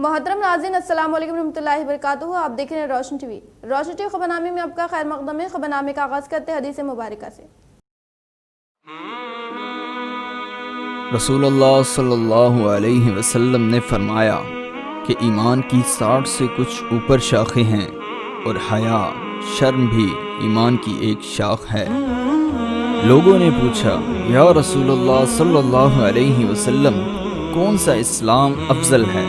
मोहतरम नाज़रीन, अस्सलाम वालेकुम रहमतुल्लाहि व बरकातुहू। आप देख रहे हैं रोशन टीवी। रोशन टीवी खबरनामे में आपका खैर मकदम है। खबरनामे का आगाज़ करते हैं हदीस मुबारका से। रसूलुल्लाह सल्लल्लाहु अलैहि वसल्लम ने फरमाया कि ईमान की 60 से कुछ ऊपर शाखें हैं और हया शर्म भी ईमान की एक शाख है। लोगों ने पूछा, या रसूलुल्लाह सल्लल्लाहु अलैहि वसल्लम, कौन सा इस्लाम अफजल है?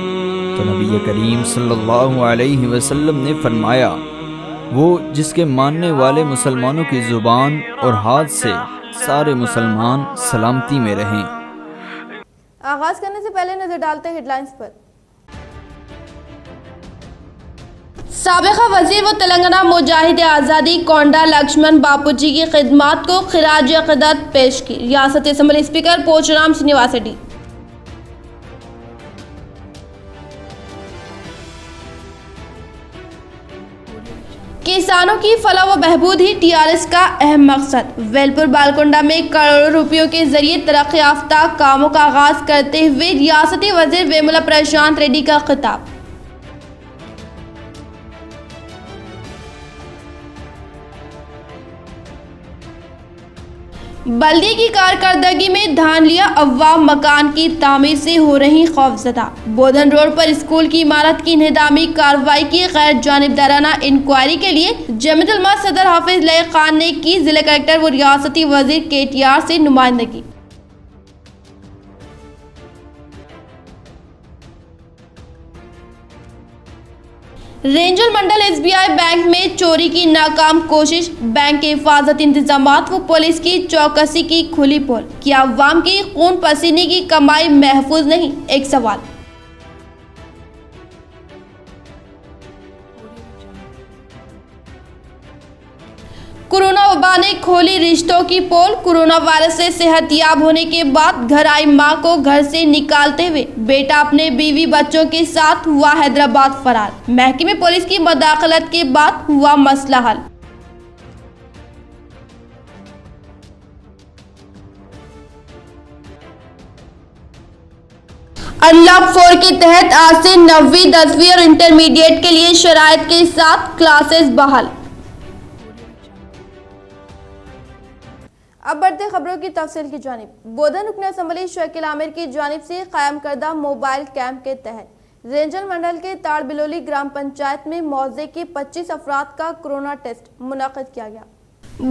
तो नबी करीम सल्लल्लाहु अलैहि वसल्लम ने फरमाया, वो जिसके मानने वाले मुसलमानों की ज़ुबान और हाथ से सारे मुसलमान सलामती में रहें। आगाज़ करने से पहले नजर डालते हैं हेडलाइंस पर। साबिक़ा वज़ीर व तेलंगाना मुजाहिद आज़ादी कोंडा लक्ष्मण बापूजी की खिदमात को खिराज अक़ीदत पेश की। रियासती असम्बली स्पीकर पोचराम श्रीनिवास रेड्डी। किसानों की फलाह व बहबूद ही टीआरएस का अहम मकसद। वेलपुर बालकोंडा में करोड़ों रुपयों के जरिए तरक्की याफ्ता कामों का आगाज करते हुए रियासती वज़ीर वेमुला प्रशांत रेड्डी का खिताब। बल्दी की कारकर्दगी में धान लिया अव्वाम, मकान की तामीर से हो रही खौफजदा। बोधन रोड पर स्कूल की इमारत की इंहदामी कार्रवाई की गैर जानिबदाराना इंक्वायरी के लिए जमीयत उलमा सदर हाफिज लईक खान ने की जिला कलेक्टर व रियासती वजीर KTR से नुमाइंदगी। रेंजल मंडल SBI बैंक में चोरी की नाकाम कोशिश। बैंक के हिफाजती इंतजामात व पुलिस की चौकसी की खुली पोल। क्या अवाम की खून पसीने की कमाई महफूज नहीं? एक सवाल। कोरोना वबा ने खोली रिश्तों की पोल। कोरोना वायरस से सेहतयाब होने के बाद घर आई मां को घर से निकालते हुए बेटा अपने बीवी बच्चों के साथ हुआ हैदराबाद फरार। महकमे पुलिस की मदाखलत के बाद हुआ मसला हल। अनलॉक 4 के तहत आज से 9वीं 10वीं और इंटरमीडिएट के लिए शराइत के साथ क्लासेस बहाल। अब बढ़ते खबरों की तफसील की जानिब। बोधन रुकन असम्बली शकील आमिर की जानिब से कायम करदा मोबाइल कैंप के तहत रेंजल मंडल के ताड़ बिलोली ग्राम पंचायत में मौजे के 25 अफराद का कोरोना टेस्ट मुनाकिद किया गया।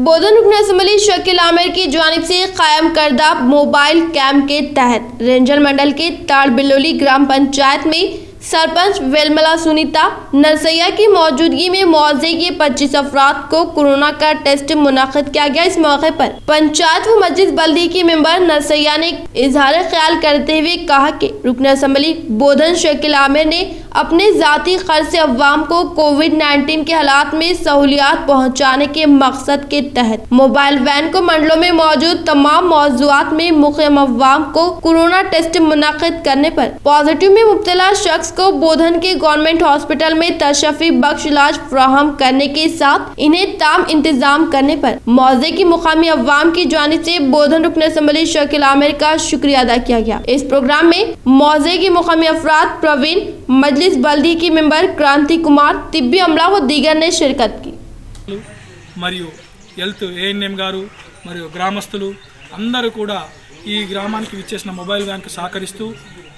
बोधन रुकन असम्बली शकील आमिर की जानिब से कायम करदा मोबाइल कैंप के तहत रेंजल मंडल के ताड़ बिलोली ग्राम पंचायत में सरपंच वेलमला सुनीता नरसैया की मौजूदगी में मौजे के 25 अफराद को कोरोना का टेस्ट मुनाकिद किया गया। इस मौके पर पंचायत व मस्जिद बल्दी के मेंबर नरसैया ने इजहार ख्याल करते हुए कहा कि रुकन असम्बली बोधन शकील आमिर ने अपने जाती खर्च से अवाम को कोविड-19 के हालात में सहूलियात पहुँचाने के मकसद के तहत मोबाइल वैन को मंडलों में मौजूद तमाम मौजूआत में मुक़िम अवाम को कोरोना टेस्ट मुनाकिद करने पर पॉजिटिव में मुब्तला शख्स को बोधन के गवर्नमेंट हॉस्पिटल में तशफ़ी बख्श इलाज फराहम करने के साथ इन्हें ताम इंतजाम करने पर मौजे की मुकामी अवाम की जानिब से बोधन रुकन असम्बली शकील आमिर का शुक्रिया अदा किया गया। इस प्रोग्राम में मौजे की मुकामी अफराद प्रवीण, मजलिस बल्दी की मेंबर क्रांति कुमार, तिब्बी अमला व दीगर ने शिरकत की। మరియు హెల్త్ ఏఎన్ఎం గారు మరియు గ్రామస్తులు అందరూ కూడా ఈ గ్రామానికి విచ్చేసిన మొబైల్ వ్యాన్కు సహకరిస్తూ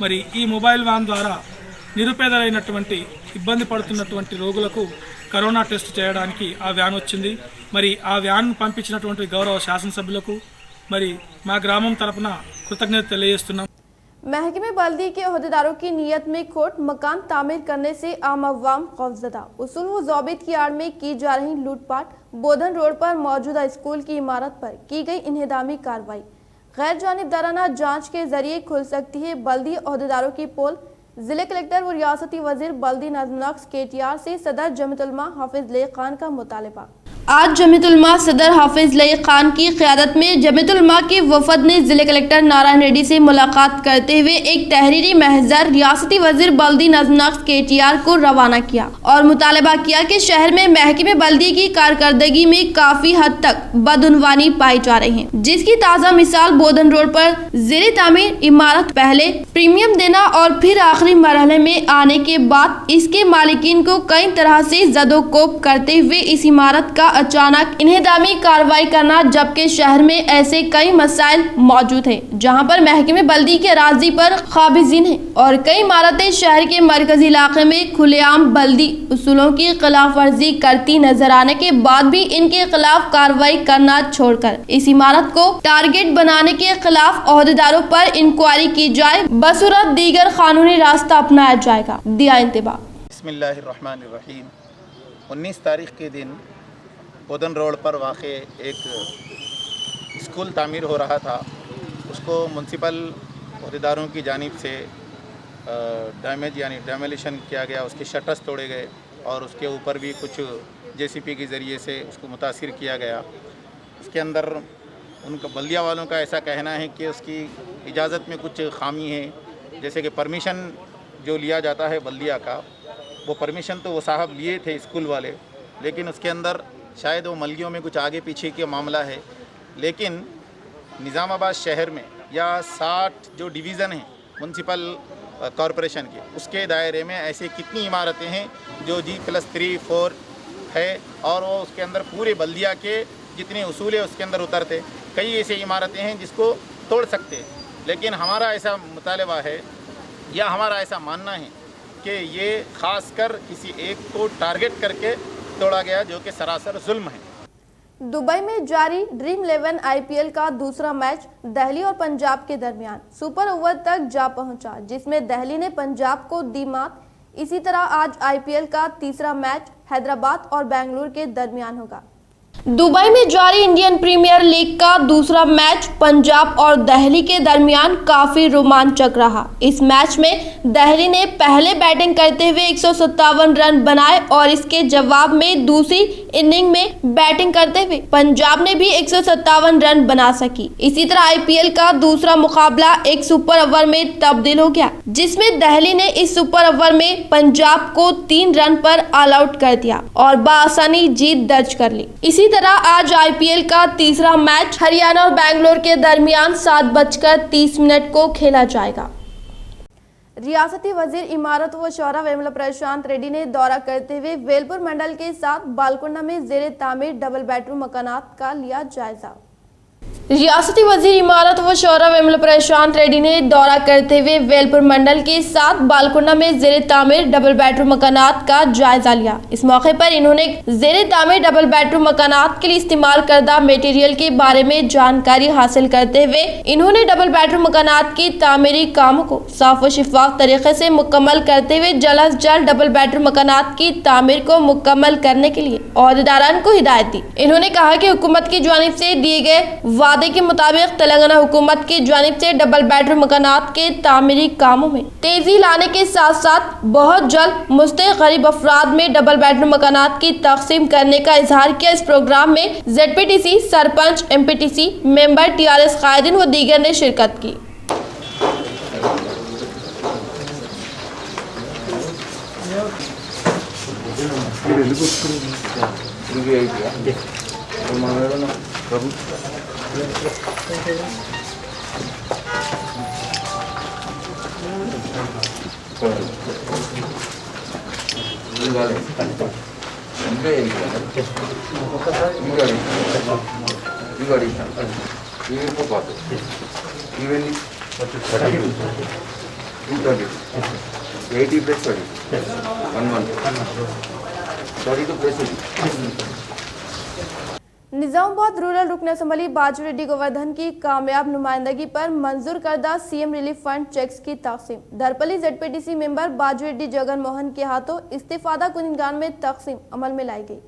మరి ఈ మొబైల్ వ్యాన్ ద్వారా నిరుపేదలైనటువంటి ఇబ్బంది పడుతున్నటువంటి రోగులకు కరోనా టెస్ట్ చేయడానికి ఆ వ్యాన్ వచ్చింది। మరి ఆ వ్యాన్ పంపించినటువంటి గౌరవ శాసనసభ్యులకు మరి మా గ్రామం తరపున కృతజ్ఞత తెలియజేస్తున్నాం। महकमे बल्दी के अहदेदारों की नीयत में खोट, मकान तामीर करने से आम अवाम खौफजदा। उसूल व ज़ाबित की आड़ में की जा रही लूटपाट। बोधन रोड पर मौजूदा स्कूल की इमारत पर की गई इन्हदामी कार्रवाई। गैर जानिबदाराना जांच के जरिए खुल सकती है बल्दी अहदेदारों की पोल। जिले कलेक्टर व रियासती वजीर बल्दी नज़्म नक्श KTR से सदर जमीयत उलमा हाफिज लईक खान का मुतालबा। आज जमीयत उलमा सदर हाफिज लई खान की क़यादत में जमीयत उलमा के वफद ने जिले कलेक्टर नारायण रेड्डी से मुलाकात करते हुए एक तहरीरी महज़र रियासती वज़ीर बल्दी नज़्म नक्श KTR को रवाना किया और मुतालबा किया कि शहर में महकमे बल्दी की कारकर्दगी में काफ़ी हद तक बदउनवानी पाई जा रही है, जिसकी ताज़ा मिसाल बोधन रोड पर ज़ेरे तामीर इमारत पहले प्रीमियम देना और फिर आखिरी मरहले में आने के बाद इसके मालिकीन को कई तरह से जदोकोब करते हुए इस इमारत का अचानक इन्हेदामी कार्रवाई करना, जबकि शहर में ऐसे कई मसाइल मौजूद हैं जहां पर महकमे बल्दी के अराजी पर काबिजीन है और कई इमारतें शहर के मरकजी इलाके में खुलेआम बल्दी उसूलों की खिलाफ वर्जी करती नजर आने के बाद भी इनके खिलाफ कार्रवाई करना छोड़कर इस इमारत को टारगेट बनाने के खिलाफ ओहदेदारों पर इंक्वायरी की जाए, बसूरत दीगर कानूनी रास्ता अपनाया जाएगा। दिया इंतबाह। बिस्मिल्लाहिर्रहमानिर्रहीम। 19 तारीख के दिन बोधन रोड पर वाक़े एक स्कूल तामीर हो रहा था, उसको म्युनिसिपल अहदेदारों की जानिब से डैमेज यानी डेमोलिशन किया गया, उसके शटर्स तोड़े गए और उसके ऊपर भी कुछ JCP के ज़रिए से उसको मुतासिर किया गया। उसके अंदर उनका बल्दिया वालों का ऐसा कहना है कि उसकी इजाज़त में कुछ खामी है, जैसे कि परमिशन जो लिया जाता है बल्दिया का, वो परमिशन तो वो साहब लिए थे स्कूल वाले, लेकिन उसके अंदर शायद वो मलगियों में कुछ आगे पीछे का मामला है। लेकिन निज़ामाबाद शहर में या 60 जो डिवीज़न हैं म्युनिसिपल कॉरपोरेशन के, उसके दायरे में ऐसे कितनी इमारतें हैं जो G+3, 4 है और वो उसके अंदर पूरे बल्दिया के जितने उसूल है उसके अंदर उतरते। कई ऐसी इमारतें हैं जिसको तोड़ सकते हैं, लेकिन हमारा ऐसा मुतालबा है या हमारा ऐसा मानना है कि ये ख़ासकर किसी एक को टारगेट करके तोड़ा गया, जो कि सरासर जुल्म है। दुबई में जारी ड्रीम 11 IPL का दूसरा मैच दिल्ली और पंजाब के दरमियान सुपर ओवर तक जा पहुंचा, जिसमें दिल्ली ने पंजाब को दी मात। इसी तरह आज IPL का तीसरा मैच हैदराबाद और बेंगलुरु के दरमियान होगा। दुबई में जारी इंडियन प्रीमियर लीग का दूसरा मैच पंजाब और दिल्ली के दरमियान काफी रोमांचक रहा। इस मैच में दिल्ली ने पहले बैटिंग करते हुए 157 रन बनाए और इसके जवाब में दूसरी इनिंग में बैटिंग करते हुए पंजाब ने भी 157 रन बना सकी। इसी तरह IPL का दूसरा मुकाबला एक सुपर ओवर में तब्दील हो गया, जिसमें दिल्ली ने इस सुपर ओवर में पंजाब को 3 रन पर ऑल आउट कर दिया और बआसानी जीत दर्ज कर ली। इसी तरह आज IPL का तीसरा मैच हरियाणा और बेंगलुरु के दरमियान 7:30 को खेला जाएगा। रियासती वजीर इमारत व शौरा वेमुला प्रशांत रेड्डी ने दौरा करते हुए वेलपुर मंडल के साथ बालकुंडा में ज़ेरे तामीर डबल बेडरूम मकानात का लिया जायजा। रियासती वजीर इमारत व शौरा वेमुला प्रशांत रेड्डी ने दौरा करते हुए वेलपुर मंडल के साथ बालकुंडा में ज़ेरे तामीर डबल बेडरूम मकानात का जायजा लिया। इस मौके पर इन्होंने ज़ेरे तामीर डबल बेडरूम मकानात के लिए इस्तेमाल करदा मटेरियल के बारे में जानकारी हासिल करते हुए इन्होंने डबल बेडरूम मकानात की तामीरी कामों को साफ व शिफाफ तरीके से मुकम्मल करते हुए जल्द अज जल्द डबल बेडरूम मकानात की तामीर को मुकम्मल करने के लिए ओहदेदारान को हिदायत दी। इन्होंने कहा कि हुकूमत की जानिब से दिए गए वादे के मुताबिक तेलंगाना हुकूमत की जानिब से डबल बेडरूम मकानात के तामीरी कामों में तेजी लाने के साथ साथ बहुत जल्द मुस्तहिक गरीब अफराद में डबल बेडरूम मकानात की तकसीम करने का इजहार किया। इस प्रोग्राम में ZPTC sarpanch, MPTC member, TRS कायदीन व दीगर ने शिरकत की। निजामाबाद रूरल रुकन असम्बली बाजू रेड्डी गोवर्धन की कामयाब नुमाइंदगी पर मंजूर करदा CM रिलीफ फंड चेक्स की तकसीम। दरपली ZPTC मेंबर बाजू रेड्डी जगन मोहन के हाथों इस्तीफादा कुनिंदान में तकसीम अमल में लाई गई।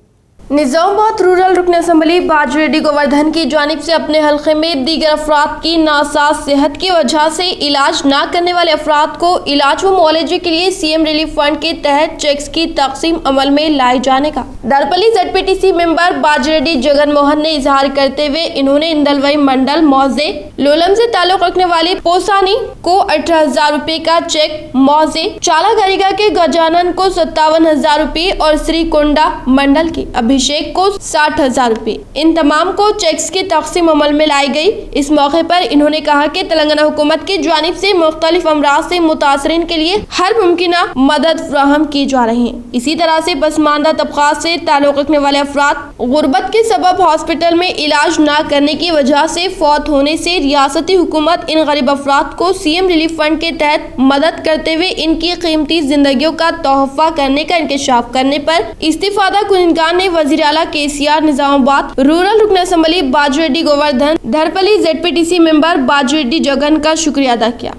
निजामाबाद रूरल रुकन असम्बली बाजरेड्डी गोवर्धन की जानिब से अपने हल्के में दीगर अफराद की नासाज सेहत की वजह से इलाज न करने वाले अफराद को इलाज व मुआवजे के लिए सीएम रिलीफ फंड के तहत चेक्स की तकसीम अमल में लाए जाने का दरपली ZPTC मेंबर बाजरेड्डी जगन मोहन ने इजहार करते हुए इन्होंने इंदलवई मंडल मौजे लोलम से ताल्लुक रखने वाली पोसानी को 18,000 रुपए का चेक, मौजे चाला गरिगा के गजानन को 57,000 रुपए और श्री कोंडा मंडल की अभिषेक को 60,000 रुपए, इन तमाम को चेक्स की तकसीम अमल में लाई गई। इस मौके पर इन्होंने कहा कि तेलंगाना हुकूमत की जानिब से मुख्तलिफ अमराज से मुतासरीन के लिए हर मुमकिना मदद फराहम की जा रही है। इसी तरह से पसमानदा तबकात से ताल्लुक रखने वाले अफराद गुर्बत के सबब हॉस्पिटल में इलाज न करने की वजह से फौत होने से रियासती हुकूमत इन गरीब अफराद को सीएम रिलीफ फंड के तहत मदद करते हुए इनकी कीमती जिंदगियों का तोहफा करने का इंकशाफ करने पर इस्तिफादा कुनिंदगान ने वज़ीर आला KCR निजामाबाद रूरल रुकन assembly Bajireddy Govardhan Dharpally ZPTC member Bajireddy Jagan का शुक्रिया अदा किया।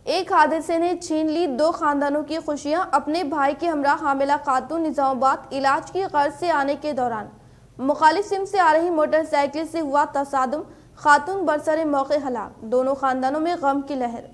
एक हादसे ने छीन ली 2 खानदानों की खुशियां। अपने भाई के हमरा हामिला खातून निजामाबाद इलाज की गर्ज से आने के दौरान मुखालिफ सिम से आ रही मोटरसाइकिल से हुआ तसादुम, खातून बरसरे मौके हलाक, दोनों खानदानों में गम की लहर।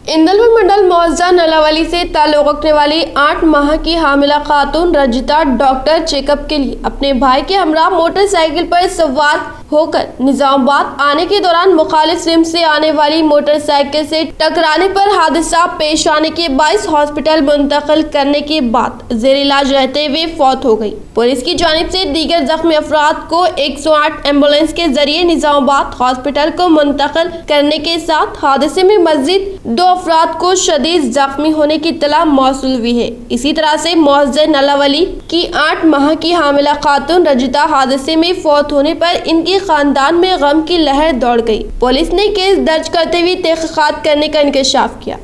इंदलवी मंडल मौजा नलावली से ताल्लुक रखने वाली 8 माह की हामिला खातून रजिता डॉक्टर चेकअप के लिए अपने भाई के हमरा मोटरसाइकिल पर सवार होकर निजामाबाद आने के दौरान मुखालिफ सिम से आने वाली मोटरसाइकिल से टकराने पर हादसा पेश आने के बाइस हॉस्पिटल मुंतकिल करने के बाद जेर इलाज रहते हुए फौत हो गई। पुलिस की जानिब से दीगर जख्मी अफराद को 108 एम्बुलेंस के जरिए निजामाबाद हॉस्पिटल को मुंतकिल करने के साथ हादसे में मजीद 2 अफराद को शदीद जख्मी होने की इत्तला मौसूल हुई है। इसी तरह से मौजे नलावली की 8 माह की हामिला खातून रजिता हादसे में फौत होने पर इनकी खानदान में गम की लहर दौड़ गई। पुलिस ने केस दर्ज करते हुए तहकीकात करने का इंकशाफ किया।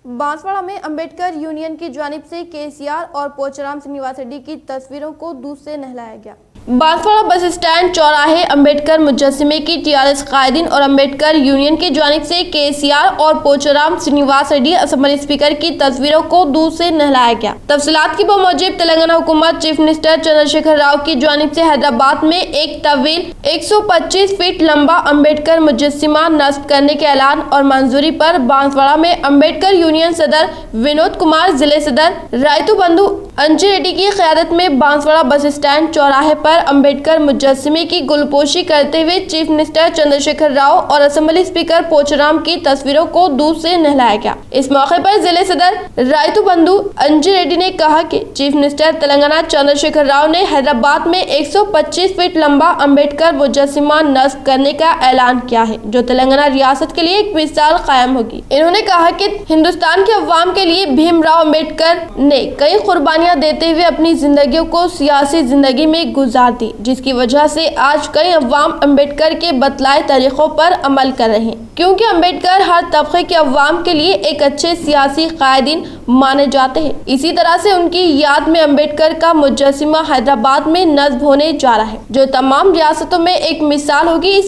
बांसवाड़ा में अंबेडकर यूनियन की जानिब से KCR और पोचाराम श्रीनिवास रेड्डी की तस्वीरों को दूध से नहलाया गया। बांसवाड़ा बस स्टैंड चौराहे अंबेडकर मुजस्सिमे की TRS कायदीन और अंबेडकर यूनियन की जानिब से KCR और पोचाराम श्रीनिवास रेड्डी असेंबली स्पीकर की तस्वीरों को दूध से नहलाया गया। तफसीलात की बमौजिब तेलंगाना हुकूमत चीफ मिनिस्टर चंद्रशेखर राव की जानिब से हैदराबाद में एक तवील 125 फीट लंबा अंबेडकर मुजस्सिमा नस्ब करने के ऐलान और मंजूरी पर बांसवाड़ा में अंबेडकर यूनियन सदर विनोद कुमार, जिले सदर रायतू बंधु अंजी रेड्डी की क़यादत में बांसवाड़ा बस स्टैंड चौराहे पर अंबेडकर मुजस्सिमे की गुलपोशी करते हुए चीफ मिनिस्टर चंद्रशेखर राव और असेंबली स्पीकर पोचाराम की तस्वीरों को दूध से नहलाया गया। इस मौके पर जिले सदर रायतू बंधु अंजी रेड्डी ने कहा कि चीफ मिनिस्टर तेलंगाना चंद्रशेखर राव ने हैदराबाद में 125 फीट लंबा अंबेडकर मुजस्सिमा नस्ब करने का ऐलान किया है, जो तेलंगाना रियासत के लिए एक मिसाल कायम होगी। इन्होंने कहा कि हिंदुस्तान के अवाम के लिए भीमराव अम्बेडकर ने कई कुर्बानियां देते हुए अपनी जिंदगियों को सियासी जिंदगी में गुजार दी, जिसकी वजह से आज कई अवाम अम्बेडकर के बतलाए तरीकों पर अमल कर रहे हैं, क्योंकि अम्बेडकर हर तबके के अवाम के लिए एक अच्छे सियासी कायदीन माने जाते हैं। इसी तरह से उनकी याद में अम्बेडकर का मुजस्सिमा हैदराबाद में नस्ब होने जा रहा है, जो तमाम रियासतों में एक मिसाल होगी।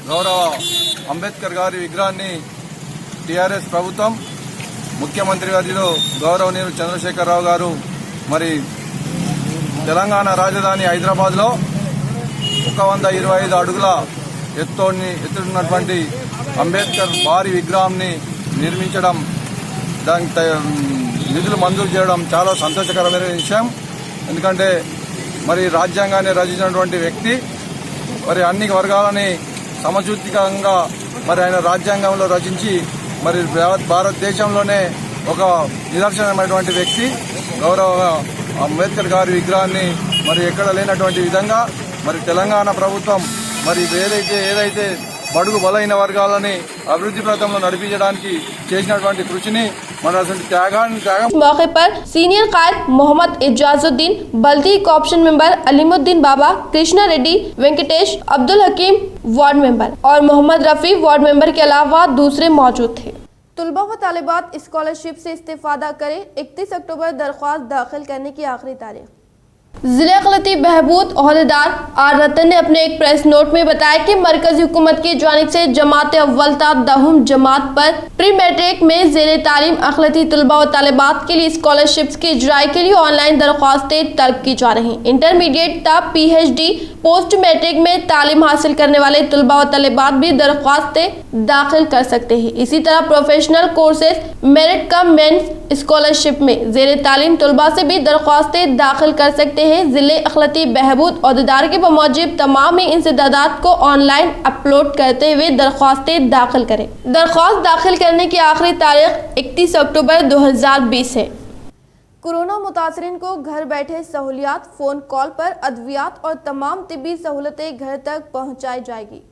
गौरव अंबेडकर गारी विग्रहाన్ని टीआरएस ప్రభుత్వం ముఖ్యమంత్రి వర్యులు గౌరవనీయులు చంద్రశేఖర్ రావు గారు మరి తెలంగాణ రాజధాని హైదరాబాద్లో 125 అడుగుల ఎత్తున్నటువంటి అంబేద్కర్ భారీ విగ్రహాన్ని నిర్మించడం, దానికి నిధులు మంజూరు చేయడం చాలా సంతోషకరమైన విషయం. ఎందుకంటే మరి రాజ్యాంగాన్ని రచించినటువంటి వ్యక్తి మరి అన్ని వర్గాలని సమచూతికంగా మరి ఆయన రాజ్యాంగంలో రచించి మరి భారతదేశంలోనే ఒక నిదర్శనమైనటువంటి వ్యక్తి. గౌరవ అంబేద్కర్ గారి విగ్రహాన్ని మరి ఎక్కడ లేనటువంటి విధంగా మరి తెలంగాణ ప్రభుత్వం మరి ఏదైతే బడుగు బలైన వర్గాలని అభివృద్ధి పథంలో నడిపించడానికి చేసినటువంటి కృషిని మన త్యాగం. मौके पर सीनियर कायद मोहम्मद इजाजुद्दीन, बल्दी कॉप्शन मेंबर अलीमुद्दीन बाबा, कृष्णा रेड्डी, वेंकटेश, अब्दुल हकीम वार्ड मेंबर और मोहम्मद रफी वार्ड मेंबर के अलावा दूसरे मौजूद थे। तुलबा व तालिबात स्कॉलरशिप से इस्तेफादा करें, 31 अक्टूबर दरख्वास्त दाखिल करने की आखिरी तारीख। जिला अखिलती बहबूद ओहदेदार आर रतन ने अपने एक प्रेस नोट में बताया कि मरकजी हुकूमत की जानिब से जमात अव्वल ता दहुम जमात पर प्री मैट्रिक में ज़ेरे तालीम अखिलती तलबा और तालिबात के लिए स्कॉलरशिप्स की इजराई के लिए ऑनलाइन दरख्वास्तें तलब की जा रही। इंटरमीडिएट ता PhD पोस्ट मैट्रिक में तालीम हासिल करने वाले तलबा और तालिबात भी दरख्वास्तें दाखिल कर सकते हैं। इसी तरह professional courses merit cum means scholarship में ज़ेरे तालीम तलबा से भी दरख्वास्तें दाखिल कर सकते हैं। जिले अखिलती बहबूद ओहदेदार के बमौजब तमाम ही इंसदादात को ऑनलाइन अपलोड करते हुए दरख्वास्तें दाखिल करें। दरख्वास्त दाखिल करने की आखिरी तारीख 31 अक्टूबर 2020 है। कोरोना मुतासरीन को घर बैठे सहूलियात, फ़ोन कॉल पर अद्वियात और तमाम तिब्बी सहूलतें घर तक पहुँचाई जाएगी।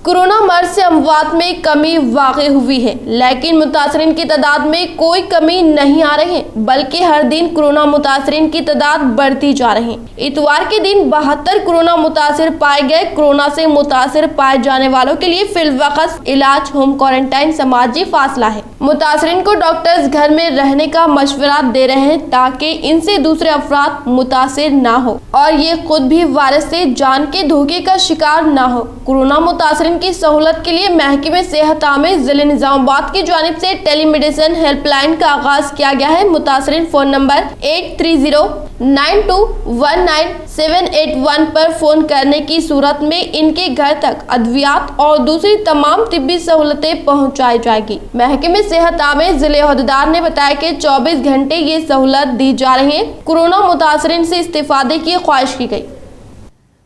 कोरोना मर्ज से अमवात में कमी वाक़ई हुई है, लेकिन मुतासरीन की तादाद में कोई कमी नहीं आ रही है, बल्कि हर दिन कोरोना मुतासरीन की तादाद बढ़ती जा रही है। इतवार के दिन 72 कोरोना मुतासिर पाए गए। कोरोना से मुतासिर पाए जाने वालों के लिए फिलवक्त इलाज, होम क्वारंटाइन, समाजी फासला है। मुतासरीन को डॉक्टर्स घर में रहने का मशवरा दे रहे हैं ताकि इनसे दूसरे अफराद मुतासिर ना हो और ये खुद भी वायरस से जान के धोखे का शिकार ना हो। कोरोना मुतासरीन की सहूलत के लिए महकमे सेहत आमे जिले निजामाबाद की जानिब से टेलीमेडिसिन हेल्पलाइन का आगाज किया गया है। मुतासरीन फोन नंबर 8309219781 पर फोन करने की सूरत में इनके घर तक अद्वियात और दूसरी तमाम तिब्बी सहूलतें पहुंचाई जाएगी। महकमे सेहत आमे जिले ओहदेदार ने बताया कि 24 घंटे ये सहूलत दी जा रही है। कोरोना मुतासरीन से इस्तेफादे की ख्वाहिश की गई।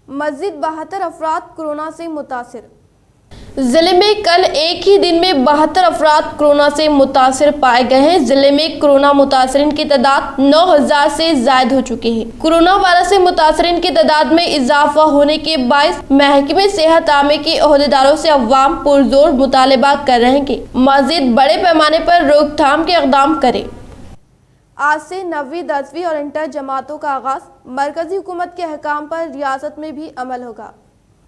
मज़ीद 72 अफराद कोरोना से मुतासिर। जिले में कल एक ही दिन में 72 अफराद कोरोना से मुतासिर पाए गए हैं। जिले में कोरोना मुतासरीन की तादाद 9000 से जायद हो चुकी है। कोरोना वायरस से मुतासरीन की तादाद में इजाफा होने के बायस महकमे सेहत आमे के ओहदेदारों से अवाम पुरजोर मुतालबा कर रहे हैं कि मज़ीद बड़े पैमाने पर रोकथाम के इक़दाम करें। आज से 9वीं, 10वीं और इंटर जमातों का आगाज। मरकजी हुकूमत के अहकाम पर रियासत में भी अमल होगा।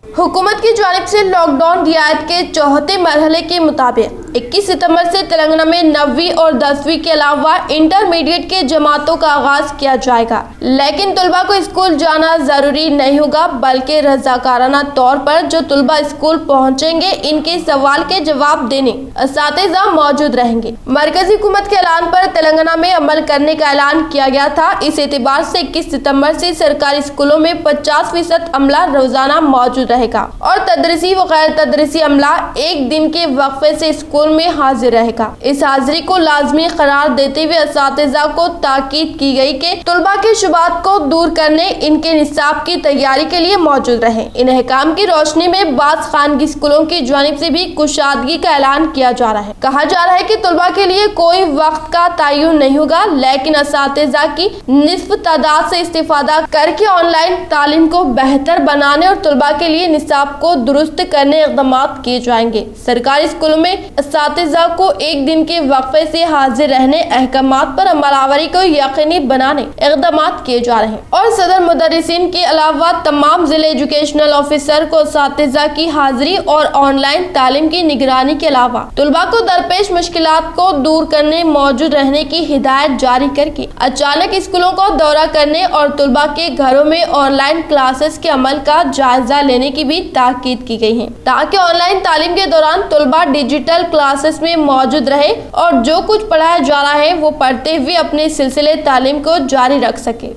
हुकूमत की जानिब से लॉकडाउन रियायत के चौथे मरहले के मुताबिक 21 सितंबर से तेलंगाना में 9वीं और 10वीं के अलावा इंटरमीडिएट के जमातों का आगाज किया जाएगा, लेकिन तुलबा को स्कूल जाना जरूरी नहीं होगा, बल्कि रजाकाराना तौर पर जो तुलबा स्कूल पहुंचेंगे इनके सवाल के जवाब देने असातिज़ा मौजूद रहेंगे। मरकजी हुकूमत के ऐलान पर तेलंगाना में अमल करने का ऐलान किया गया था। इस एतबार से 21 सितंबर से सरकारी स्कूलों में 50% अमला रोजाना मौजूद रहेगा और तदरीसी व गैर तदरीसी अमला एक दिन के वक्फे से स्कूल में हाजिर रहेगा। इस हाजिरी को लाजमी करार देते हुए असातिज़ा को ताकीद की गई कि तुलबा के शुबात को दूर करने इनके निसाब की तैयारी के लिए मौजूद रहे। इन अहकाम की रोशनी में बाज़ खानगी स्कूलों की जानिब से भी कुशादगी का ऐलान किया जा रहा है। कहा जा रहा है कि तुलबा के लिए कोई वक्त का तयन नहीं होगा, लेकिन असातिज़ा की निस्फ तादाद से इस्तेफादा करके ऑनलाइन तालीम को बेहतर बनाने और तुलबा के लिए निसाब को दुरुस्त करने इक़दाम किए जाएंगे। सरकारी स्कूलों में असातिज़ा को एक दिन के वक्फे से हाजिर रहने, अहकामात पर अमलावरी को यकीनी बनाने इक़दाम किए जा रहे हैं और सदर मुदर्रिसीन के अलावा तमाम जिले एजुकेशनल ऑफिसर को असातिज़ा की हाजिरी और ऑनलाइन तालीम की निगरानी के अलावा तुलबा को दरपेश मुश्किलात को दूर करने, मौजूद रहने की हिदायत जारी करके अचानक स्कूलों को दौरा करने और तुलबा के घरों में ऑनलाइन क्लासेस के अमल का जायजा लेने की भी ताकीद की गई है, ताकि ऑनलाइन तालीम के दौरान तुलबा डिजिटल क्लासेस में मौजूद रहे और जो कुछ पढ़ाया जा रहा है वो पढ़ते हुए अपने सिलसिले तालीम को जारी रख सके।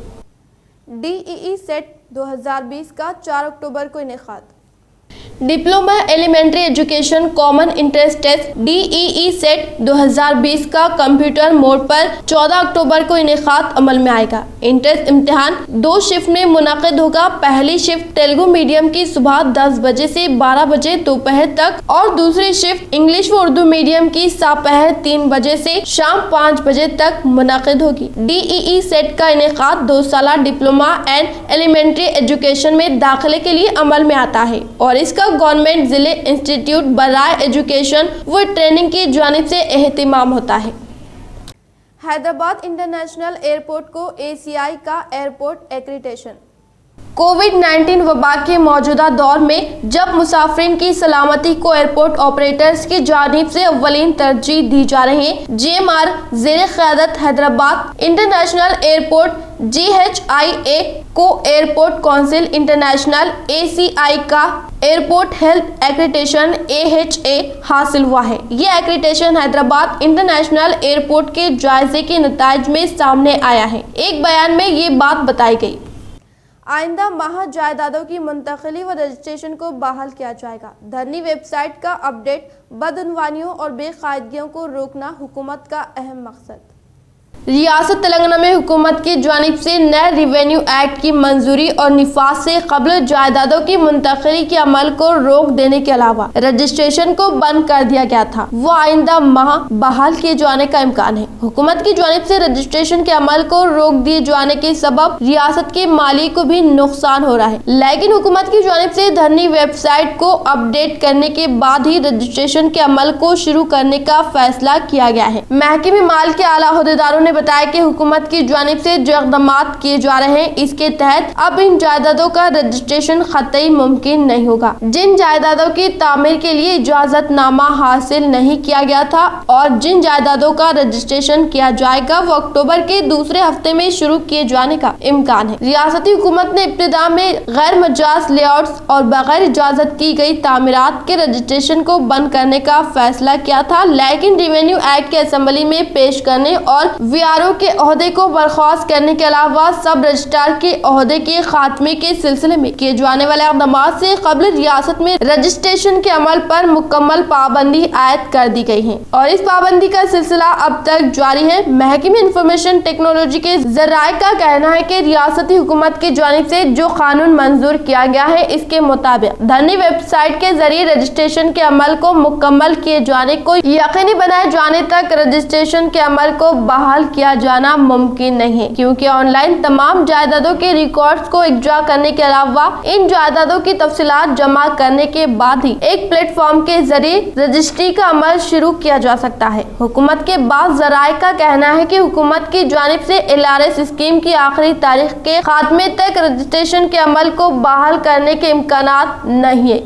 DEE सेट 2020 का 4 अक्टूबर को इनेकाद। Diploma elementary education common entrance test DEE CET 2020 का कंप्यूटर मोड पर 14 अक्टूबर को इनेकाद अमल में आएगा। इंट्रेंस इम्तिहान 2 शिफ्ट में मुनाकिद होगा। पहली शिफ्ट तेलुगु मीडियम की सुबह 10 बजे से 12 बजे दोपहर तक और दूसरी शिफ्ट इंग्लिश व उर्दू मीडियम की दोपहर 3 बजे से शाम 5 बजे तक मुनाकिद होगी। DEE सेट का इनेकाद 2 साला डिप्लोमा एंड एलिमेंट्री एजुकेशन में दाखिले के लिए अमल में आता है और इसका गवर्नमेंट जिले इंस्टीट्यूट बराए एजुकेशन व ट्रेनिंग की जानिब से एहतिमाम होता है। हैदराबाद इंटरनेशनल एयरपोर्ट को ACI का एयरपोर्ट एक्रीडिटेशन। कोविड-19 वबा के मौजूदा दौर में जब मुसाफिरीन की सलामती को एयरपोर्ट ऑपरेटर्स की जानिब से अव्वलीन तरजीह दी जा रही है। GMR ज़ेरे क़यादत हैदराबाद इंटरनेशनल एयरपोर्ट GHIA को एयरपोर्ट काउंसिल इंटरनेशनल ACI का एयरपोर्ट हेल्थ एक्रेडिटेशन AHA हासिल हुआ है। ये एक्रेडिटेशन हैदराबाद इंटरनेशनल एयरपोर्ट के जायजे के नताइज में सामने आया है। एक बयान में ये बात बताई गई। आइंदा माह जायदादों की मुंतकिली व रजिस्ट्रेशन को बहाल किया जाएगा। धरनी वेबसाइट का अपडेट, बदउनवानियों और बेकायदगियों को रोकना हुकूमत का अहम मकसद। रियासत तेलंगाना में हुकूमत की जानिब से नए रेवेन्यू एक्ट की मंजूरी और निफाज से कबल जायदादों की मुंतकिली के अमल को रोक देने के अलावा रजिस्ट्रेशन को बंद कर दिया गया था, वो आइंदा माह बहाल किए जाने का इम्कान है। हुकूमत की जानिब से रजिस्ट्रेशन के अमल को रोक दिए जाने के सबब रियासत के माली को भी नुकसान हो रहा है, लेकिन हुकूमत की जानिब से धरनी वेबसाइट को अपडेट करने के बाद ही रजिस्ट्रेशन के अमल को शुरू करने का फैसला किया गया है। महकमे माल के आला अहदेदारों ने बताया कि हुकूमत की जानिब से जो इक़दामात किए जा रहे हैं, इसके तहत अब इन जायदादों का रजिस्ट्रेशन कतई मुमकिन नहीं होगा। जिन जायदादों की तामीर के लिए इजाजतनामा हासिल नहीं किया गया था और जिन जायदादों का रजिस्ट्रेशन किया जाएगा, वो अक्टूबर के दूसरे हफ्ते में शुरू किए जाने का इम्कान है। रियासती हुकूमत ने इब्तिदा में गैर मजाज लेआउट्स और बगैर इजाजत की गई तामीरात के रजिस्ट्रेशन को बंद करने का फैसला किया था, लेकिन रेवेन्यू एक्ट के असेंबली में पेश करने और VRO के ओहदे को बर्खास्त करने के अलावा सब रजिस्ट्रार के ओहदे के खात्मे के सिलसिले में किए जाने वाले इक़दामात से कबल रियासत में रजिस्ट्रेशन के अमल पर मुकम्मल पाबंदी आयद कर दी गई है और इस पाबंदी का सिलसिला अब तक जारी है। महकमे इंफॉर्मेशन टेक्नोलॉजी के ज़राए का कहना है कि रियासती हुकूमत की जानिब से जो कानून मंजूर किया गया है, इसके मुताबिक धरनी वेबसाइट के जरिए रजिस्ट्रेशन के अमल को मुकम्मल किए जाने को यकीनी बनाए जाने तक रजिस्ट्रेशन के अमल को बहाल किया जाना मुमकिन नहीं है, क्योंकि ऑनलाइन तमाम जायदादों के रिकॉर्ड्स को इकट्ठा करने के अलावा इन जायदादों की तफसीलात जमा करने के बाद ही एक प्लेटफॉर्म के जरिए रजिस्ट्री का अमल शुरू किया जा सकता है। हुकूमत के बाद ज़राए का कहना है कि हुकूमत की जानिब से LRS स्कीम की आखिरी तारीख के खात्मे तक रजिस्ट्रेशन के अमल को बहाल करने के इम्कानात नहीं है।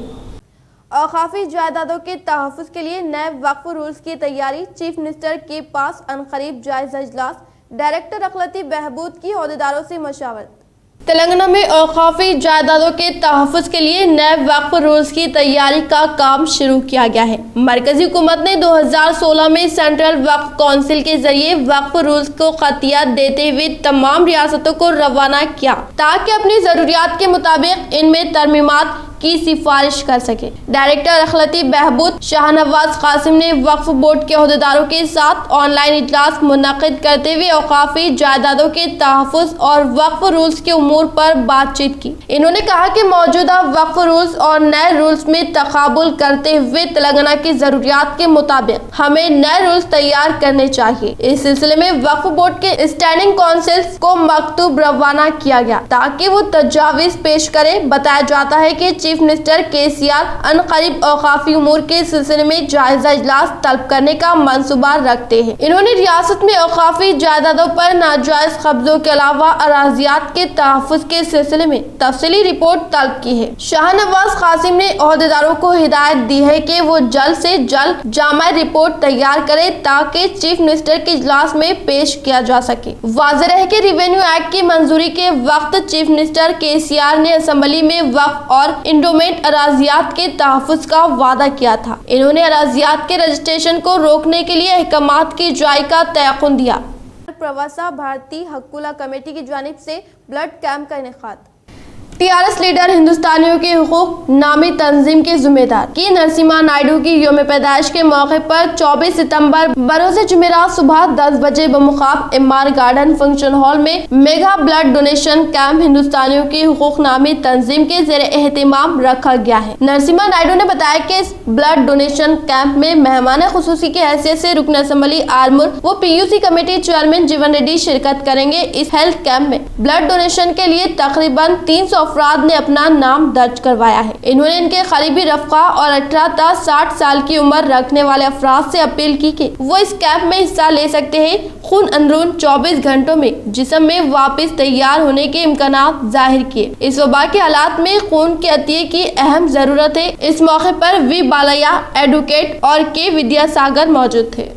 औकाफी जायदादों के तहफ़्फ़ुज़ के लिए नए वक्फ रूल्स की तैयारी, चीफ मिनिस्टर के पास अनकरीब जायज़ा इजलास, डायरेक्टर अखलाती बहबूद की ओहदेदारों से मशावरत। तेलंगाना में औकाफी जायदादों के तहफ़्फ़ुज़ के लिए नए वक्फ रूल्स की तैयारी का काम शुरू किया गया है। मरकजी हुकूमत ने 2016 में सेंट्रल वक्फ काउंसिल के जरिए वक्फ रूल्स को खतियात देते हुए तमाम रियासतों को रवाना किया ताकि अपनी ज़रूरियात के मुताबिक इनमें तरमीमात की सिफारिश कर सके। डायरेक्टर अखलाती बहबूद शाहनवाज कासिम ने वक्फ बोर्ड के ओहदेदारों के साथ ऑनलाइन इजलास मुनक़िद करते हुए औकाफी जायदादों के तहफ़्फ़ुज़ और वक्फ रूल्स के उमूर पर बातचीत की। इन्होंने कहा कि मौजूदा वक्फ रूल्स और नए रूल्स में तकाबुल करते हुए तेलंगाना की ज़रूरियात के मुताबिक हमें नए रूल्स तैयार करने चाहिए। इस सिलसिले में वक्फ बोर्ड के स्टैंडिंग काउंसिल्स को मकतूब रवाना किया गया ताकि वो तजावीज़ पेश करे। बताया जाता है कि चीफ मिनिस्टर KCR अनकरीब औकाफी उमूर के सिलसिले में जायजा इजलास तलब करने का मंसूबा रखते हैं। इन्होंने रियासत में औकाफी जायदादों पर नाजायज कब्जों के अलावा अराजियात के तहफ़्फ़ुज़ के सिलसिले में तफसीली रिपोर्ट तलब की है। शाहनवाज कासिम ने ओहदेदारों को हिदायत दी है कि वो जल्द से जल्द जामा रिपोर्ट तैयार करे ताकि चीफ मिनिस्टर के इजलास में पेश किया जा सके। वाज़ेह है कि रेवेन्यू एक्ट की मंजूरी के वक्त चीफ मिनिस्टर KCR ने असेंबली में वक्फ और इंडोमेंट अराजियात के तहफ़्फ़ुज़ का वादा किया था। इन्होंने अराजियात के रजिस्ट्रेशन को रोकने के लिए अहकामात की जारी का तयक़ुन दिया। प्रवासा भारती हक़ुल्ला कमेटी की जानिब से ब्लड कैंप का इनेकाद। TRS लीडर हिंदुस्तानियों के हुकूक नामी तंजीम के जिम्मेदार की नरसिम्हा नायडू की योम पैदाइश के मौके पर 24 सितंबर बरोज़ जुमेरात सुबह 10 बजे बमुकाम MR गार्डन फंक्शन हॉल में मेगा ब्लड डोनेशन कैंप हिंदुस्तानियों के हुकूक नामी तंजीम के ज़ेरे एहतिमाम रखा गया है। नरसिम्हा नायडू ने बताया कि इस ब्लड डोनेशन कैंप में मेहमान खुसूसी की हैसियत से रुकन असेंबली आर्मूर व PUC कमेटी चेयरमैन जीवन रेड्डी शिरकत करेंगे। इस हेल्थ कैंप में ब्लड डोनेशन के लिए तकरीबन 300 अफराद ने अपना नाम दर्ज करवाया है। इन्होंने इनके करीबी रफ़्का और 18 ta 60 साल की उम्र रखने वाले अफराद से अपील की कि वो इस कैंप में हिस्सा ले सकते हैं। खून अंदरून 24 घंटों में जिस्म में वापस तैयार होने के इम्कानात जाहिर किए। इस वबा के हालात में खून के अतिये की अहम जरूरत है। इस मौके पर वी बालैया, एडवोकेट और के विद्यासागर मौजूद थे।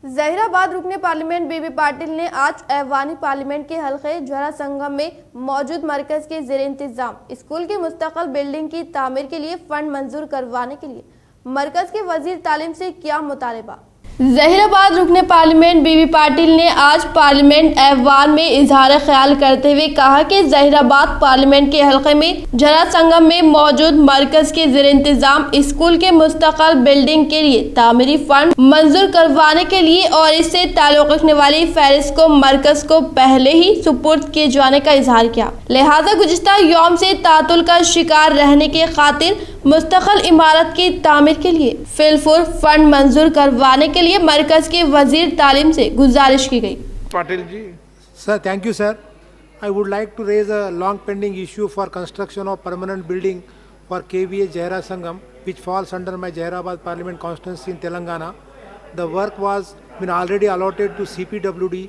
जहीराबाद रुकने पार्लियामेंट बीबी पाटिल ने आज ऐवानी पार्लियामेंट के हल्के झरा संगम में मौजूद मरकज के ज़ेर इंतजाम स्कूल की मुस्तकल बिल्डिंग की तामीर के लिए फंड मंजूर करवाने के लिए मरकज के वजीर तालीम से किया मुतालबा। जहीराबाद रुकने पार्लियामेंट बीबी पाटिल ने आज पार्लियामेंट ऐवान में इजहार ख्याल करते हुए कहा कि जहीराबाद पार्लियामेंट के हल्के में झरा संगम में मौजूद मरकज के ज़ेर इंतजाम स्कूल के मुस्तकल बिल्डिंग के लिए तामीरी फंड मंजूर करवाने के लिए और इससे ताल्लुक़ रखने वाली फहरिस्त को मरकज को पहले ही सुपुर्द किए जाने का इजहार किया। लिहाजा गुज़िश्ता यौम से तातुल का शिकार रहने के खातिर मुस्तकल इमारत की तामीर के लिए फिलफुर फंड मंजूर करवाने के लिए मरकज के वजीर तालीम से गुजारिश की गई। Patil ji sir, thank you sir. I would like to raise a long pending issue for construction of permanent building for KVA Jahira Sangam which falls under my Jahirabad Parliament constituency in Telangana. The work was been already allotted to CPWD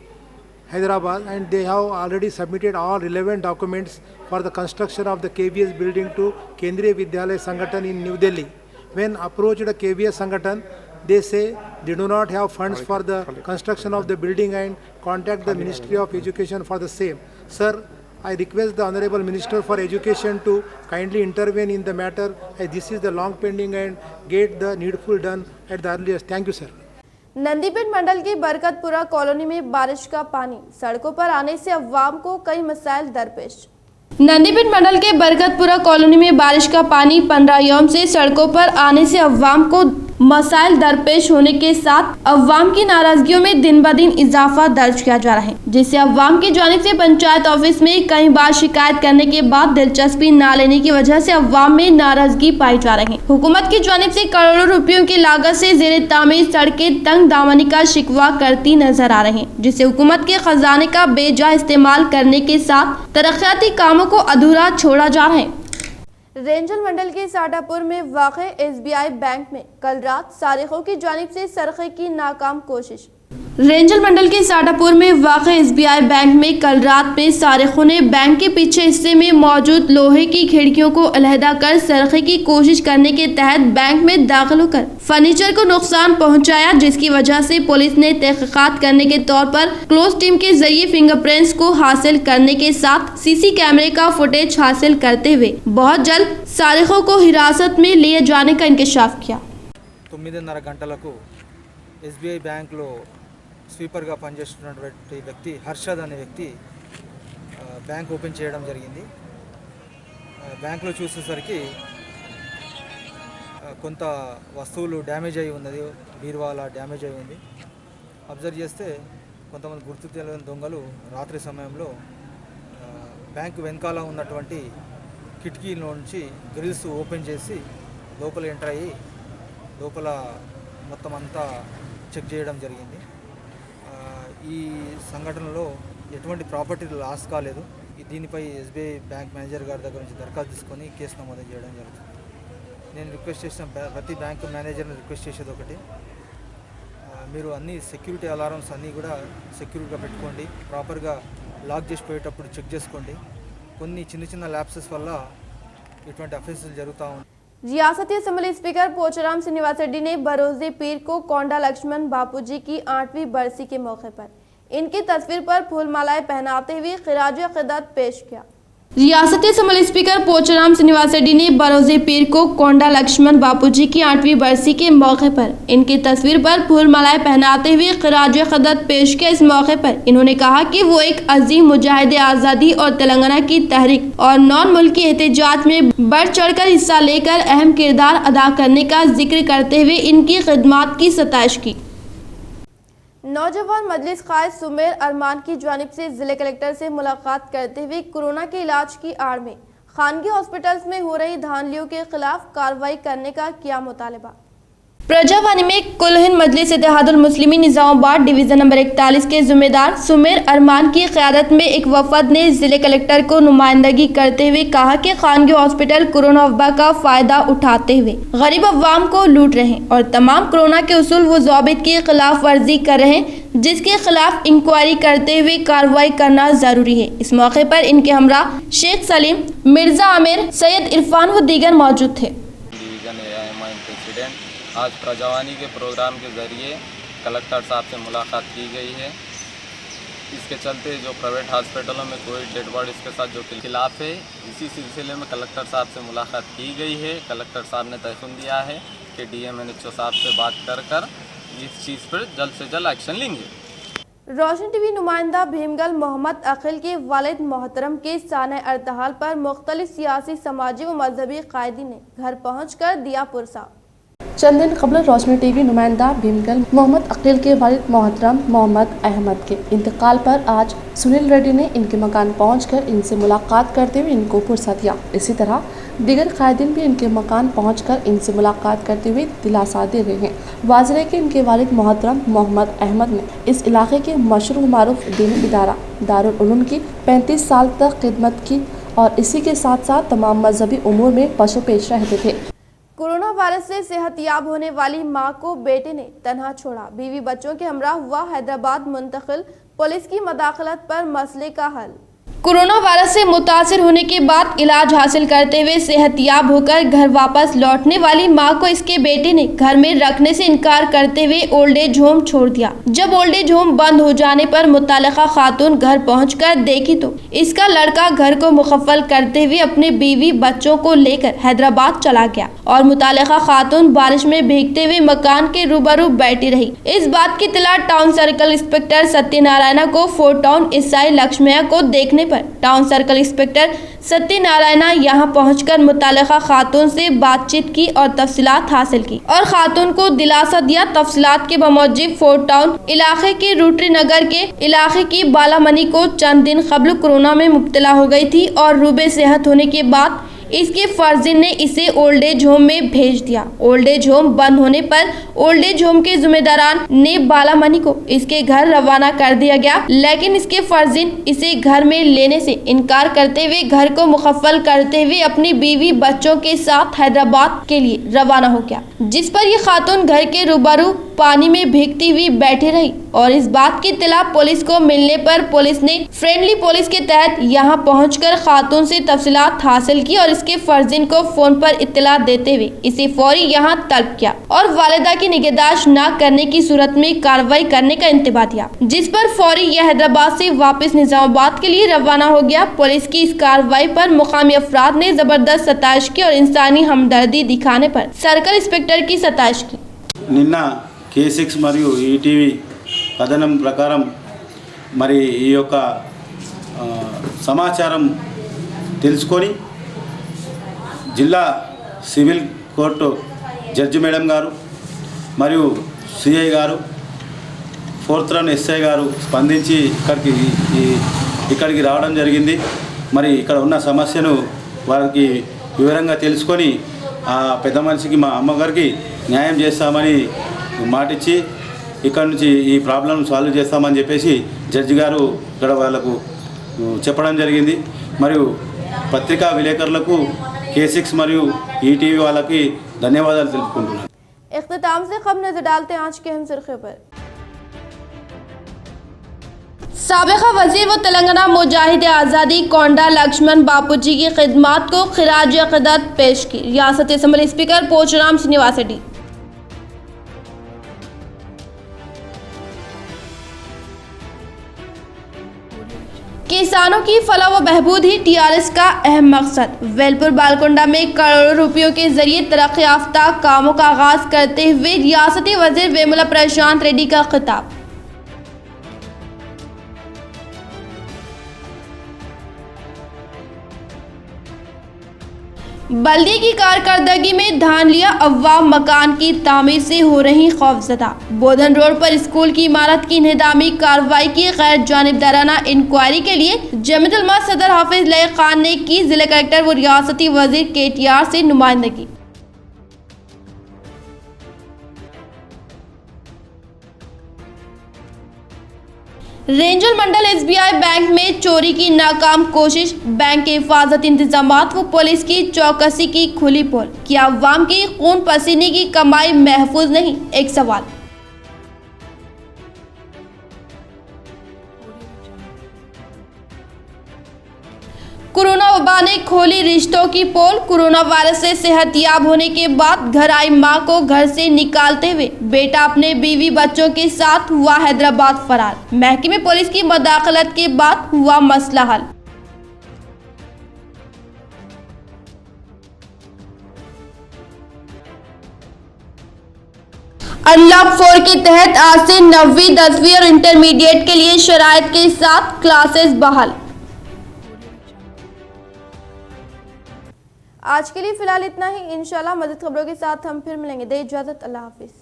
Hyderabad and they have already submitted all relevant documents for the construction of the KVS building to Kendriya Vidyalaya Sangathan in New Delhi. When approached the KVS Sangathan, they say they do not have funds for the construction of the building and contact the Ministry of Education for the same. Sir, I request the Honorable Minister for Education to kindly intervene in the matter as this is the long pending and get the needful done at the earliest. Thank you, sir. Nandipet mandal की Barkatpura colony में बारिश का पानी सड़कों पर आने से अवाम को कई मसाइल दरपेश। नंदीपेट मंडल के बरकतपुरा कॉलोनी में बारिश का पानी 15 यौम से सड़कों पर आने से अवाम को मसाइल दरपेश होने के साथ अवाम की नाराजगियों में दिन ब दिन इजाफा दर्ज किया जा रहा है, जिससे अवाम की जानिब से पंचायत ऑफिस में कई बार शिकायत करने के बाद दिलचस्पी न लेने की वजह से अवाम में नाराजगी पाई जा रही है। हुकूमत की जानिब से करोड़ों रुपयों की लागत से ज़ेर तामीर सड़कें तंग दामनी का शिकवा करती नजर आ रही हैं, जिससे हुकूमत के खजाने का बेजा इस्तेमाल करने के साथ तरक्याती कामों को अधूरा छोड़ा जा रहा है। रेंजल मंडल के साटापुर में वाक़े SBI बैंक में कल रात सारिकों की जानिब से सरखे की नाकाम कोशिश। रेंजल मंडल के साटापुर में वाक़े SBI बैंक में कल रात में सारिकों ने बैंक के पीछे हिस्से में मौजूद लोहे की खिड़कियों को अलहदा कर सरखे की कोशिश करने के तहत बैंक में दाखिल होकर फर्नीचर को नुकसान पहुंचाया, जिसकी वजह से पुलिस ने तहकीकात करने के तौर पर क्लोज टीम के जरिए फिंगरप्रिंट्स को हासिल करने के साथ CC कैमरे का फुटेज हासिल करते हुए बहुत जल्द सारिकों को हिरासत में लिए जाने का इंकशाफ किया। 9:30 గంటలకు SBI బ్యాంక్లో స్వీపర్గా పనిచేస్తున్నటువంటి వ్యక్తి హర్షద్ అనే వ్యక్తి బ్యాంక్ ఓపెన్ చేయడం జరిగింది. బ్యాంక్లో చూసేసరికి కొంత వస్తువులు డ్యామేజ్ అయి ఉన్నది, బీరువాల డ్యామేజ్ అయి ఉంది. అబ్జర్వ్ చేస్తే కొంతమంది గుర్తు తెలియని దొంగలు రాత్రి సమయంలో బ్యాంక్ వెనకాల ఉన్నటువంటి కిటికీలో నుంచి గ్రిల్స్ ఓపెన్ చేసి లోపల ఎంటర్ అయ్యి లోపల మొత్తం అంతా చెక్ చేయడం జరిగింది. ఈ సంఘటనలో ఎటువంటి ప్రాపర్టీ లాస్ కాలేదు. దీనిపై SBI బ్యాంక్ మేనేజర్ గారి దగ్గర నుంచి దరఖాస్తు తీసుకొని కేసు నమోదు చేయడం జరుగుతుంది. నేను రిక్వెస్ట్ చేసిన ప్రతి బ్యాంక్ మేనేజర్ని రిక్వెస్ట్ చేసేది ఒకటి, మీరు అన్ని సెక్యూరిటీ అలారమ్స్ అన్నీ కూడా సెక్యూరిటీగా పెట్టుకోండి, ప్రాపర్గా లాక్ చేసి పోయేటప్పుడు చెక్ చేసుకోండి. కొన్ని చిన్న చిన్న ల్యాప్సెస్ వల్ల ఇటువంటి అఫెన్సులు జరుగుతూ ఉంటాయి. रियासती असम्बली स्पीकर पोचाराम श्रीनिवास रेड्डी ने बरोज़े पीर को कोंडा लक्ष्मण बापूजी की 8वीं बरसी के मौके पर इनकी तस्वीर पर फूल मालाएं पहनाते हुए खिराज अक़ीदत पेश किया। रियासती असम्बली स्पीकर पोचाराम श्रीनिवास रेड्डी ने बरोज़े पीर को कोंडा लक्ष्मण बापूजी की 8वीं बरसी के मौके पर इनकी तस्वीर पर फूल मालाएं पहनाते हुए खिराज अक़ीदत पेश किया। इस मौके पर इन्होंने कहा कि वो एक अजीम मुजाहिद आज़ादी और तेलंगाना की तहरीक और नॉन मुल्की एहतजाज में बढ़ चढ़कर हिस्सा लेकर अहम किरदार अदा करने का जिक्र करते हुए इनकी खिदमात की सताइश की। नौजवान मजलिस क़ायद सुमेर अरमान की जानिब से जिले कलेक्टर से मुलाकात करते हुए कोरोना के इलाज की आड़ में खानगी हॉस्पिटल्स में हो रही धांधलियों के खिलाफ कार्रवाई करने का किया मुतालबा। प्रजावानी में कुल हिंद मजलिस इत्तेहादुल मुस्लिमीन निजामाबाद डिवीज़न नंबर 41 के जिम्मेदार सुमेर अरमान की क़यादत में एक वफद ने ज़िले कलेक्टर को नुमाइंदगी करते हुए कहा कि खानगी हॉस्पिटल कोरोना वबा का फ़ायदा उठाते हुए गरीब अवाम को लूट रहे हैं और तमाम कोरोना के उसूल व ज़ाबित की खिलाफ वर्जी कर रहे हैं, जिसके खिलाफ इंक्वायरी करते हुए कार्रवाई करना ज़रूरी है। इस मौके पर इनके हमरा शेख सलीम, मिर्ज़ा आमिर, सैयद इरफान व दीगर मौजूद थे। आज प्रजावानी के प्रोग्राम के ज़रिए कलेक्टर साहब से मुलाकात की गई है। इसके चलते जो प्राइवेट हॉस्पिटलों में कोविड डेड बॉडीज़ के साथ जो खिलाफ है, इसी सिलसिले में कलेक्टर साहब से मुलाकात की गई है। कलेक्टर साहब ने तयख़ुन दिया है कि DMNHO साहब से बात कर इस चीज़ पर जल्द से जल्द एक्शन लेंगे। रोशन टीवी नुमाइंदा भीमगल मोहम्मद अकील के वालिद मोहतरम के साने अर्तहाल पर मुख्तलिफ सियासी, समाजी व मजहबी कायदी ने घर पहुँच कर दिया पुरसा। चंद दिन कबल रोशनी टीवी नुमाइंदा भीमगल मोहम्मद अकील के वालिद मोहतरम मोहम्मद अहमद के इंतकाल पर आज सुनील रेड्डी ने इनके मकान पहुंचकर इनसे मुलाकात करते हुए इनको पुरसा दिया। इसी तरह दीगर कायदीन भी इनके मकान पहुंचकर इनसे मुलाकात करते हुए दिलासा दे रहे हैं। वाज़ेह है कि इनके वालिद मोहतरम मोहम्मद अहमद ने इस इलाके के मशहूर मारूफ दीनी इदारा दारुल उलूम की 35 साल तक खिदमत की और इसी के साथ साथ तमाम मजहबी उमूर में पशु पेश रहते थे। कोरोना वायरस से सेहतयाब होने वाली मां को बेटे ने तन्हा छोड़ा, बीवी बच्चों के हमरा हुआ हैदराबाद मुंतकिल, पुलिस की मदाखलत पर मसले का हल। कोरोना वायरस से मुतासिर होने के बाद इलाज हासिल करते हुए सेहतयाब होकर घर वापस लौटने वाली मां को इसके बेटे ने घर में रखने से इनकार करते हुए ओल्ड एज होम छोड़ दिया। जब ओल्ड एज होम बंद हो जाने पर मुतालिका खातून घर पहुंचकर देखी तो इसका लड़का घर को मुकफ्फल करते हुए अपने बीवी बच्चों को लेकर हैदराबाद चला गया और मुतालिका खातून बारिश में भीगते हुए मकान के रूबरू बैठी रही। इस बात की इत्तला टाउन सर्कल इंस्पेक्टर सत्यनारायण को फोर्ट टाउन ईसाई लक्ष्मैया को देखने पर टाउन सर्कल इंस्पेक्टर सत्यनारायण यहां पहुंचकर मुतालिका खातून से बातचीत की और तफसीलात हासिल की और खातून को दिलासा दिया। तफसीलात के बमौजिब फोर्ट टाउन इलाके के रूटरी नगर के इलाके की बालामनी को चंद दिन कबल कोरोना में मुब्तला हो गई थी और रूबे सेहत होने के बाद इसके फर्जिन ने इसे ओल्ड एज होम में भेज दिया। ओल्ड एज होम बंद होने पर ओल्ड एज होम के जिम्मेदारान ने बालामनी को इसके घर रवाना कर दिया गया, लेकिन इसके फर्जिन इसे घर में लेने से इनकार करते हुए घर को मुकफ्फल करते हुए अपनी बीवी बच्चों के साथ हैदराबाद के लिए रवाना हो गया, जिस पर यह खातून घर के रूबरू पानी में भीगती हुई बैठी रही और इस बात की इत्तला पुलिस को मिलने पर पुलिस ने फ्रेंडली पुलिस के तहत यहां पहुंचकर खातून से तफसीलात हासिल की और इसके फर्जिन को फोन पर इत्तला देते हुए इसे फौरी यहां तलब किया और वालिदा की निगहदाश्त न करने की सूरत में कार्रवाई करने का इंतबा दिया, जिस पर फौरी यह हैदराबाद से वापस निजामाबाद के लिए रवाना हो गया। पुलिस की इस कार्रवाई पर मुकामी अफराद ने जबरदस्त सताइश की और इंसानी हमदर्दी दिखाने पर सर्कल इंस्पेक्टर की सताइश की। నిన్న K6 మరియు ఈటీవీ కథనం ప్రకారం మరి ఈ యొక్క సమాచారం తెలుసుకొని జిల్లా సివిల్ కోర్టు జడ్జి మేడం గారు మరియు సిఐ గారు, ఫోర్త్ రన్ ఎస్ఐ గారు స్పందించి ఇక్కడికి రావడం జరిగింది। మరి ఇక్కడ ఉన్న సమస్యను వారికి వివరంగా తెలుసుకొని ఆ పెద్ద మనిషికి మా అమ్మగారికి న్యాయం చేస్తామని మాటిచ్చి ఇక్కడ నుంచి ఈ ప్రాబ్లం సాల్వ్ చేస్తామని చెప్పేసి జడ్జి గారు ఇక్కడ వాళ్ళకు చెప్పడం జరిగింది। మరియు పత్రికా విలేకరులకు K6 మరియు ఈటీవీ వాళ్ళకి ధన్యవాదాలు తెలుపుకుంటున్నాను। इख्तिताम से खबर नजर डालते हैं आज के अहम सुर्खियों पर। साबिका वजीर व तेलंगाना मुजाहिद आज़ादी कोंडा लक्ष्मण बापूजी की खिदमात को खिराज अक़ीदत पेश की रियासती असम्बली स्पीकर पोचराम श्रीनिवास रेड्डी। किसानों की फलाह व बहबूद ही TRS का अहम मकसद। वेलपुर बालकोंडा में करोड़ों रुपयों के जरिए तरक्की याफ्ता कामों का आगाज करते हुए रियासती वजीर वेमुला प्रशांत रेड्डी का खिताब। बल्दिया की कारकर्दगी में धान लिया अवाम मकान की तामीर से हो रही खौफजदा। बोधन रोड पर स्कूल की इमारत की इंहदामी कार्रवाई की गैर जानिबदाराना इंक्वायरी के लिए जमीयत उलमा सदर हाफिज लईक खान ने की जिला कलेक्टर व रियासती वजीर KTR से नुमाइंदगी। रेंजल मंडल एसबीआई बैंक में चोरी की नाकाम कोशिश, बैंक के हिफाजत इंतजामात व पुलिस की चौकसी की खुली पोल। क्या अवाम की खून पसीने की कमाई महफूज नहीं? एक सवाल। कोरोना वबा ने खोली रिश्तों की पोल। कोरोना वायरस से सेहतयाब होने के बाद घर आई मां को घर से निकालते हुए बेटा अपने बीवी बच्चों के साथ हुआ हैदराबाद फरार। महकमे पुलिस की मदाखलत के बाद हुआ मसला हल। अनलॉक 4 के तहत आज से 9वीं 10वीं और इंटरमीडिएट के लिए शराइत के साथ क्लासेस बहाल। आज के लिए फिलहाल इतना ही। इंशाल्लाह मज़ीद खबरों के साथ हम फिर मिलेंगे। दे इजाज़त, अल्लाह हाफिज़।